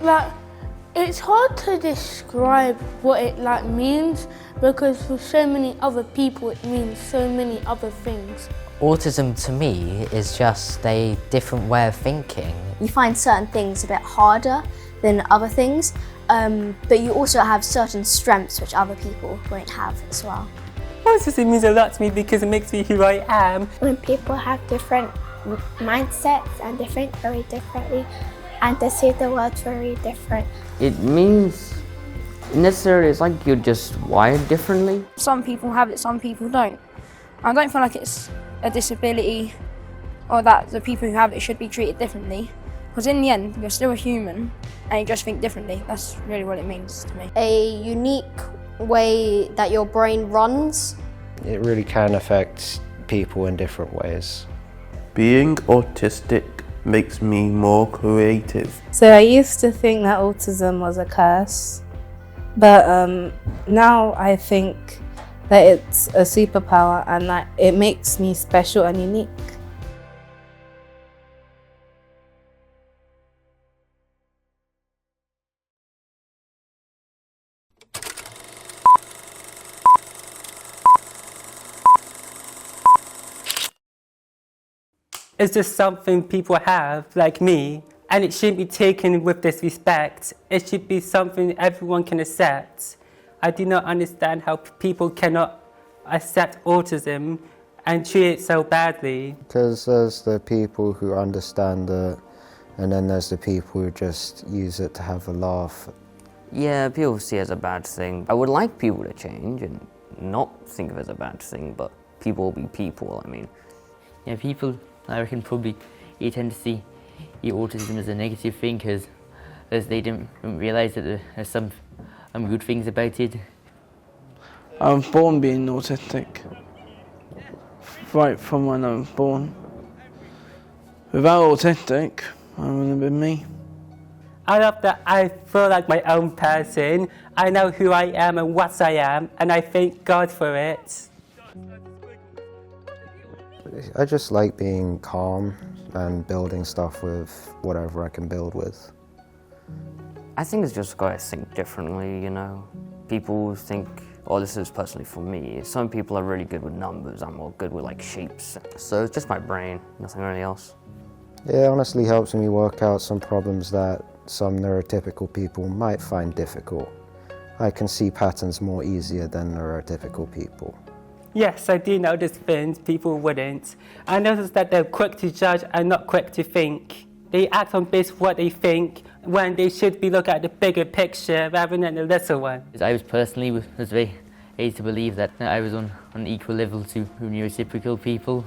Like, it's hard to describe what it means, because for so many other people it means so many other things. Autism to me is just a different way of thinking. You find certain things a bit harder than other things, but you also have certain strengths which other people won't have as well. Autism means a lot to me because it makes me who I am. When people have different mindsets and they think very differently and they see the world very different. It means necessarily it's like you're just wired differently. Some people have it, some people don't. I don't feel like it's a disability or that the people who have it should be treated differently, because in the end you're still a human and you just think differently. That's really what it means to me. A unique way that your brain runs. It really can affect people in different ways. Being autistic makes me more creative. So I used to think that autism was a curse, but now I think that it's a superpower and that it makes me special and unique. It's just something people have, like me, and it shouldn't be taken with disrespect. It should be something everyone can accept. I do not understand how people cannot accept autism and treat it so badly. Because there's the people who understand it, and then there's the people who just use it to have a laugh. Yeah, people see it as a bad thing. I would like people to change and not think of it as a bad thing, but people will be people, I mean. Yeah, people, I reckon, probably you tend to see autism as a negative thing because they don't realise that there's some good things about it. I was born being autistic, right from when I was born. Without autistic, I wouldn't have been me. I love that I feel like my own person. I know who I am and what I am, and I thank God for it. I just like being calm and building stuff with whatever I can build with. I think it's just got to think differently, you know. People think, oh, this is personally for me. Some people are really good with numbers, I'm more good with like shapes. So it's just my brain, nothing really else. It honestly helps me work out some problems that some neurotypical people might find difficult. I can see patterns more easier than neurotypical people. Yes, I do notice things people wouldn't. I notice that they're quick to judge and not quick to think. They act on based on what they think when they should be looking at the bigger picture rather than the little one. I was personally was very raised to believe that I was on an equal level to neurotypical people.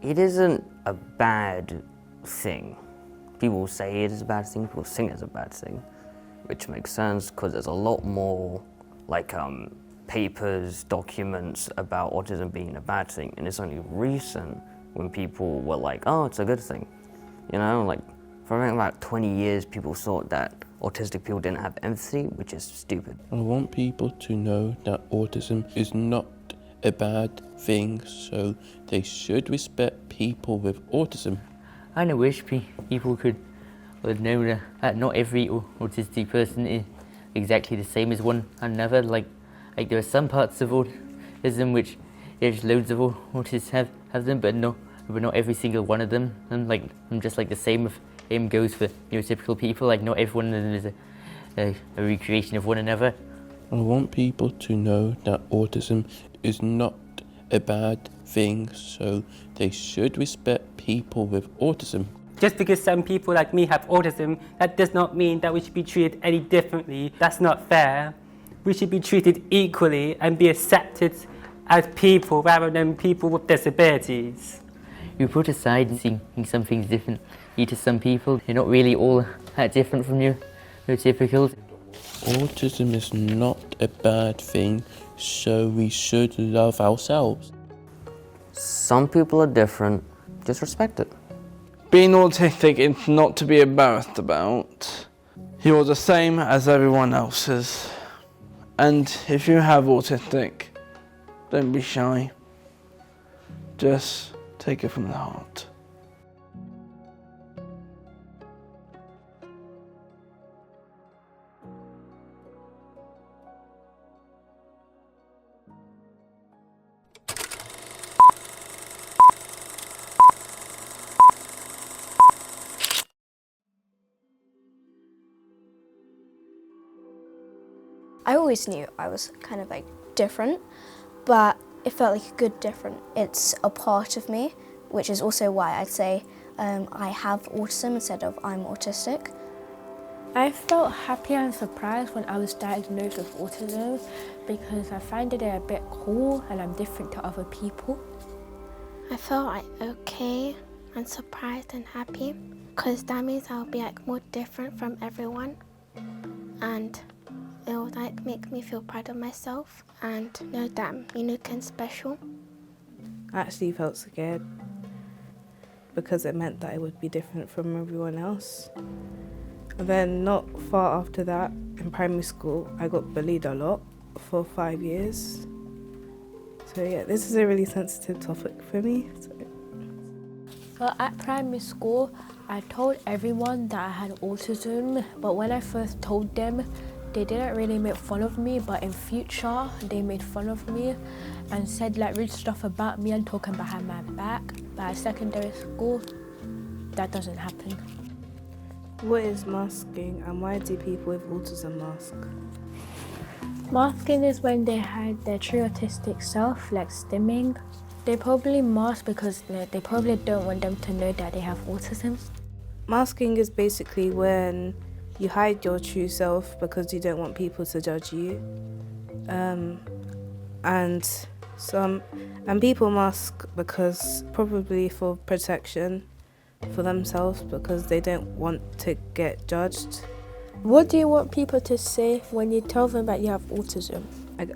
It isn't a bad thing. People say it is a bad thing, people think it's a bad thing, which makes sense because there's a lot more like papers, documents about autism being a bad thing, and it's only recent when people were like, oh, it's a good thing. You know, like for about 20 years people thought that autistic people didn't have empathy, which is stupid. I want people to know that autism is not a bad thing, so they should respect people with autism. I wish people could know that not every autistic person is exactly the same as one another. Like there are some parts of autism which there's loads of autists have them, but not every single one of them. And I'm just like the same goes for neurotypical people. Like not every one of them is a recreation of one another. I want people to know that autism is not a bad thing, so they should respect people with autism. Just because some people like me have autism, that does not mean that we should be treated any differently. That's not fair. We should be treated equally and be accepted as people rather than people with disabilities. You put aside seeing some things differently to some people. You're not really all that different from neurotypicals. Autism is not a bad thing, so we should love ourselves. Some people are different, just respect it. Being autistic is not to be embarrassed about. You're the same as everyone else is. And if you have autistic, don't be shy. Just take it from the heart. I always knew I was kind of like different, but it felt like a good different. It's a part of me, which is also why I'd say I have autism instead of I'm autistic. I felt happy and surprised when I was diagnosed with autism because I find it a bit cool and I'm different to other people. I felt like okay and surprised and happy because that means I'll be like more different from everyone, and it will like make me feel proud of myself and know that I'm unique and special. I actually felt scared because it meant that I would be different from everyone else. And then not far after that, in primary school, I got bullied a lot for 5 years. So yeah, this is a really sensitive topic for me. So at primary school, I told everyone that I had autism, but when I first told them, they didn't really make fun of me, but in future, they made fun of me and said like rude stuff about me and talking behind my back. But at secondary school, that doesn't happen. What is masking and why do people with autism mask? Masking is when they hide their true autistic self, like stimming. They probably mask because they probably don't want them to know that they have autism. Masking is basically when you hide your true self because you don't want people to judge you. And people mask because probably for protection for themselves because they don't want to get judged. What do you want people to say when you tell them that you have autism?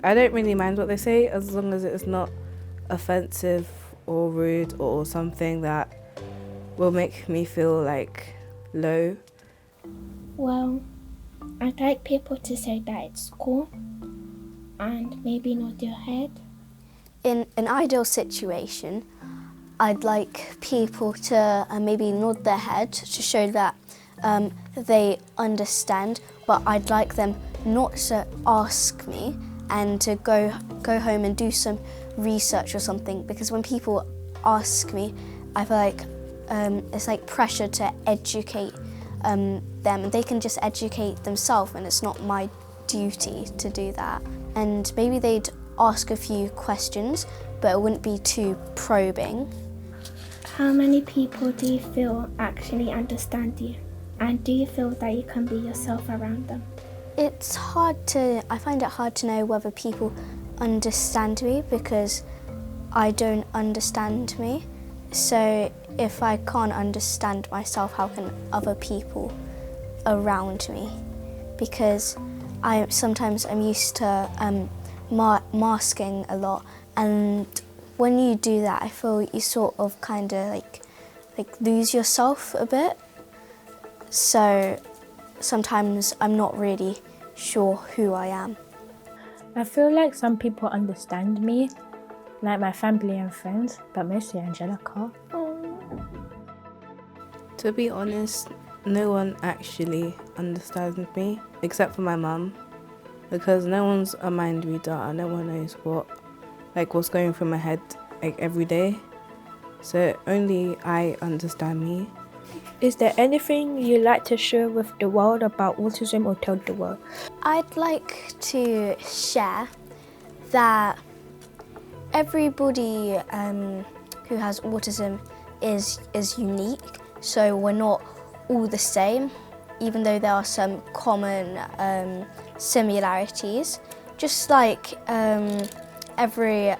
I don't really mind what they say as long as it's not offensive or rude or something that will make me feel like low. Well, I'd like people to say that it's cool and maybe nod your head. In an ideal situation, I'd like people to maybe nod their head to show that they understand, but I'd like them not to ask me and to go home and do some research or something, because when people ask me, I feel like it's like pressure to educate them, and they can just educate themselves and it's not my duty to do that. And maybe they'd ask a few questions, but it wouldn't be too probing. How many people do you feel actually understand you? And do you feel that you can be yourself around them? I find it hard to know whether people understand me because I don't understand me. So if I can't understand myself, how can other people around me? Because sometimes I'm used to masking a lot, and when you do that, I feel you sort of kind of like lose yourself a bit. So sometimes I'm not really sure who I am. I feel like some people understand me, like my family and friends, but mostly Angelica. To be honest, no one actually understands me except for my mum, because no one's a mind reader and no one knows what's going through my head every day. So only I understand me. Is there anything you'd like to share with the world about autism or tell the world? I'd like to share that everybody who has autism is unique, so we're not all the same, even though there are some common similarities. Just like every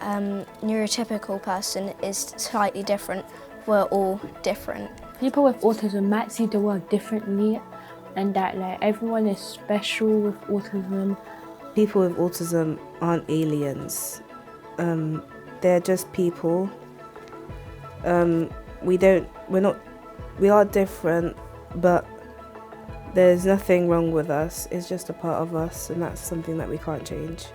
neurotypical person is slightly different, we're all different. People with autism might see the world differently, and that like everyone is special with autism. People with autism aren't aliens. They're just people. We are different, but there's nothing wrong with us. It's just a part of us, and that's something that we can't change.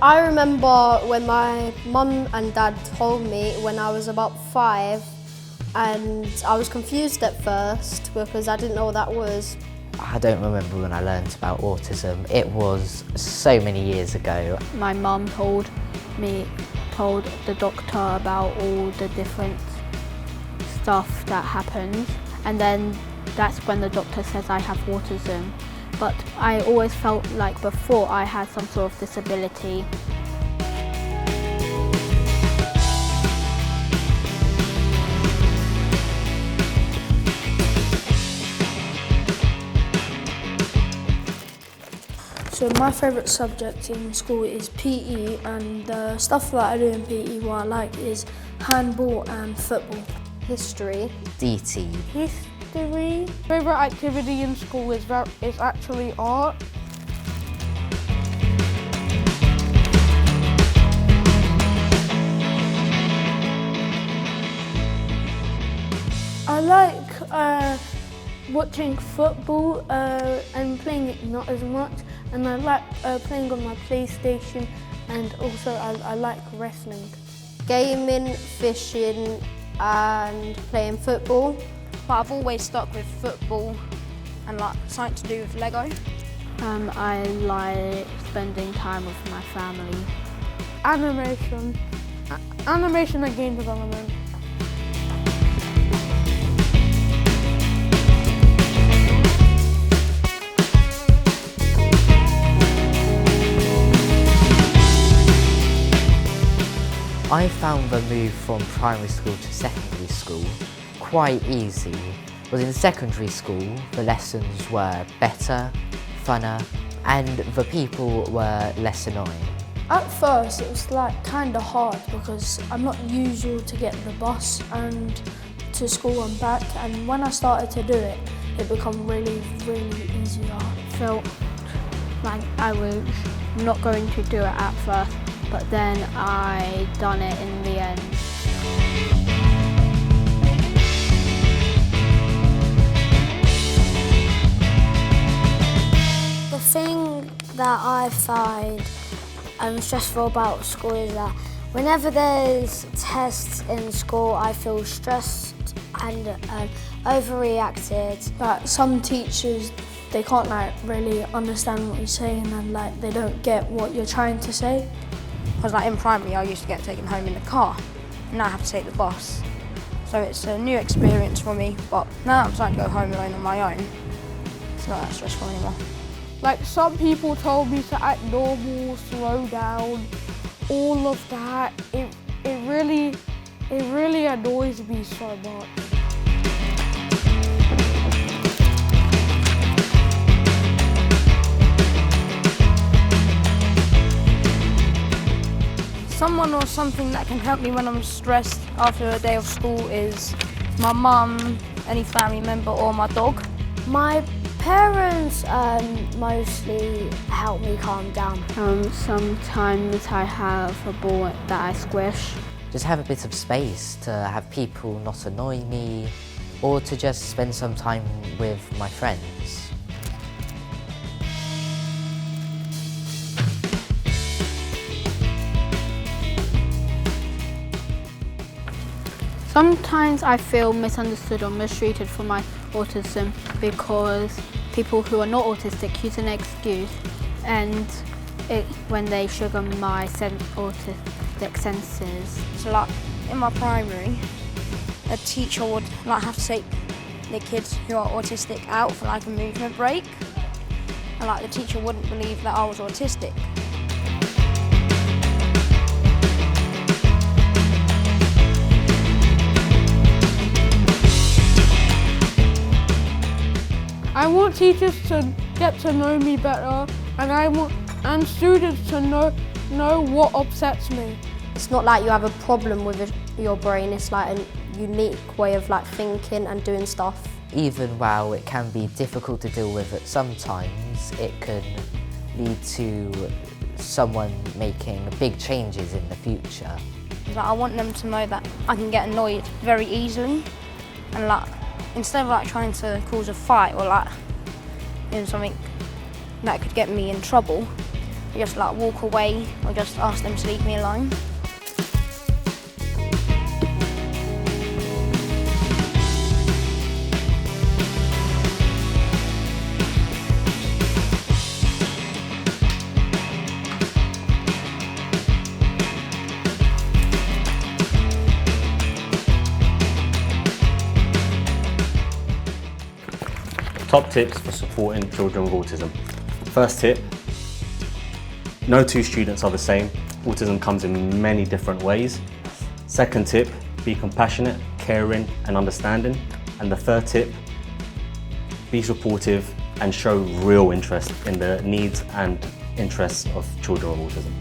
I remember when my mum and dad told me when I was about 5 and I was confused at first because I didn't know what that was. I don't remember when I learned about autism. It was so many years ago. My mum told the doctor about all the different stuff that happens, and then that's when the doctor says I have autism. But I always felt like before I had some sort of disability. So my favourite subject in school is PE, and the stuff that I do in PE what I like is handball and football. History. DT. History. Favourite activity in school is actually art. I like watching football and playing it not as much, and I like playing on my PlayStation, and also I like wrestling. Gaming, fishing and playing football. But I've always stuck with football and like something to do with Lego. I like spending time with my family. Animation. Animation and game development. I found the move from primary school to secondary school quite easy. Because in secondary school, the lessons were better, funner, and the people were less annoying. At first it was like kind of hard because I'm not usual to get the bus and to school and back, and when I started to do it, it became really easier. Felt like I was not going to do it at first, but then I done it in the end. The thing that I find stressful about school is that whenever there's tests in school, I feel stressed and overreacted. Like some teachers, they can't like really understand what you're saying, and like they don't get what you're trying to say. Because like in primary I used to get taken home in the car, and now I have to take the bus. So it's a new experience for me, but now I'm starting to go home alone on my own. It's not that stressful anymore. Like some people told me to act normal, slow down, all of that. It really annoys me so much. Someone or something that can help me when I'm stressed after a day of school is my mum, any family member, or my dog. My parents mostly help me calm down. Sometimes I have a ball that I squish. Just have a bit of space to have people not annoy me, or to just spend some time with my friends. Sometimes I feel misunderstood or mistreated for my autism because people who are not autistic use an excuse, and when they sugar my autistic senses. So like in my primary, a teacher would like have to take the kids who are autistic out for like a movement break, and like the teacher wouldn't believe that I was autistic. I want teachers to get to know me better, and students to know what upsets me. It's not like you have a problem with your brain, it's like a unique way of like thinking and doing stuff. Even while it can be difficult to deal with at sometimes, it can lead to someone making big changes in the future. Like, I want them to know that I can get annoyed very easily, and like instead of like trying to cause a fight or like doing something that could get me in trouble, I just like walk away or just ask them to leave me alone. Top tips for supporting children with autism. First tip, no two students are the same. Autism comes in many different ways. Second tip, be compassionate, caring and understanding. And the third tip, be supportive and show real interest in the needs and interests of children with autism.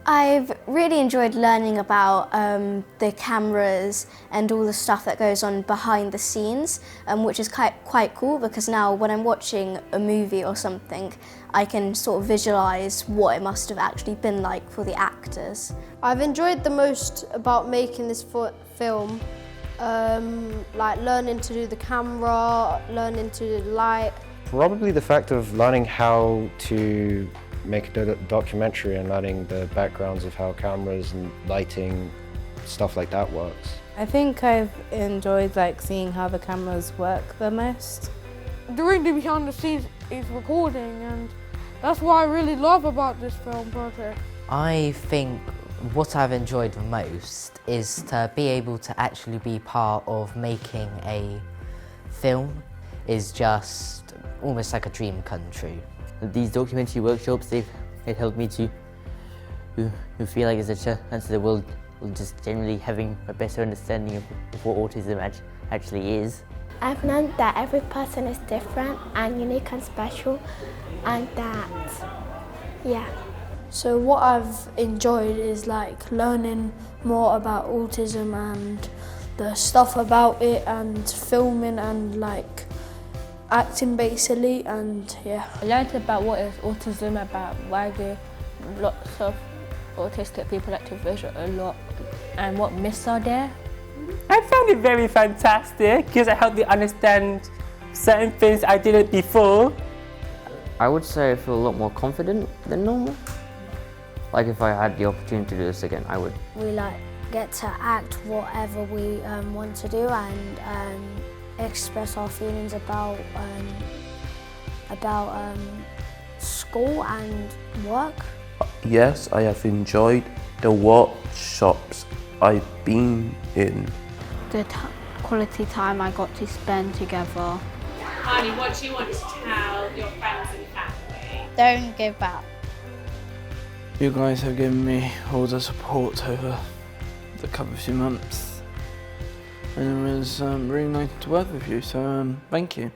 I've really enjoyed learning about the cameras and all the stuff that goes on behind the scenes, which is quite cool because now when I'm watching a movie or something, I can sort of visualise what it must have actually been like for the actors. I've enjoyed the most about making this film, like learning to do the camera, learning to do the light. Probably the fact of learning how to make a documentary and learning the backgrounds of how cameras and lighting, stuff like that works. I think I've enjoyed like seeing how the cameras work the most. Doing the behind the scenes is recording, and that's what I really love about this film project. I think what I've enjoyed the most is to be able to actually be part of making a film is just almost like a dream come true. These documentary workshops, they've helped me to feel like there's a chance of the world just generally having a better understanding of what autism actually is. I've learned that every person is different and unique and special, and that, yeah. So what I've enjoyed is like learning more about autism and the stuff about it and filming and like acting basically, and yeah. I learned about what is autism, about why lots of autistic people like to visual a lot and what myths are there. I found it very fantastic because it helped me understand certain things I didn't before. I would say I feel a lot more confident than normal. Like if I had the opportunity to do this again, I would. We like get to act whatever we want to do and express our feelings about school and work. Yes, I have enjoyed the workshops I've been in. The quality time I got to spend together. Honey, what do you want to tell your friends and family? Don't give up. You guys have given me all the support over the couple few months. And it was really nice to work with you, so thank you.